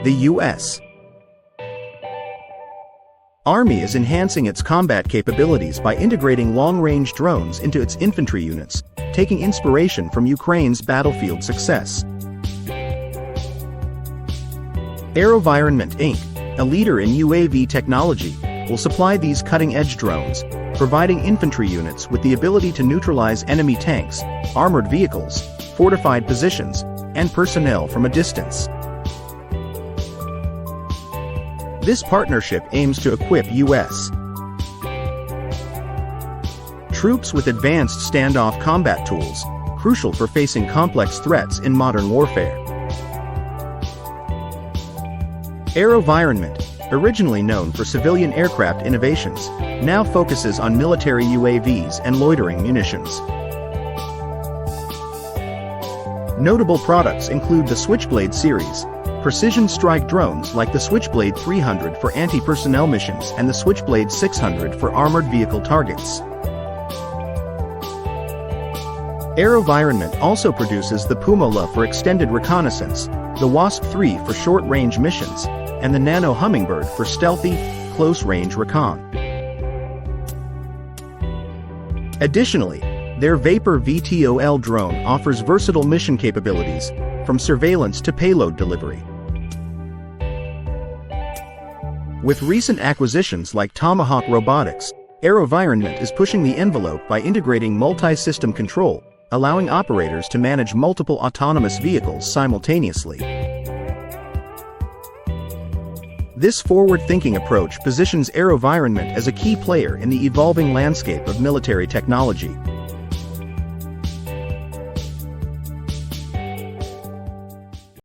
The U.S. Army is enhancing its combat capabilities by integrating long-range drones into its infantry units, taking inspiration from Ukraine's battlefield success. AeroVironment Inc., a leader in UAV technology, will supply these cutting-edge drones, providing infantry units with the ability to neutralize enemy tanks, armored vehicles, fortified positions, and personnel from a distance. This partnership aims to equip U.S. troops with advanced standoff combat tools, crucial for facing complex threats in modern warfare. AeroVironment, originally known for civilian aircraft innovations, now focuses on military UAVs and loitering munitions. Notable products include the Switchblade series, precision strike drones like the Switchblade 300 for anti-personnel missions and the Switchblade 600 for armored vehicle targets. AeroVironment also produces the Puma for extended reconnaissance, the Wasp III for short-range missions, and the Nano Hummingbird for stealthy, close-range recon. Additionally, their Vapor VTOL drone offers versatile mission capabilities, from surveillance to payload delivery. With recent acquisitions like Tomahawk Robotics, AeroVironment is pushing the envelope by integrating multi-system control, allowing operators to manage multiple autonomous vehicles simultaneously. This forward-thinking approach positions AeroVironment as a key player in the evolving landscape of military technology.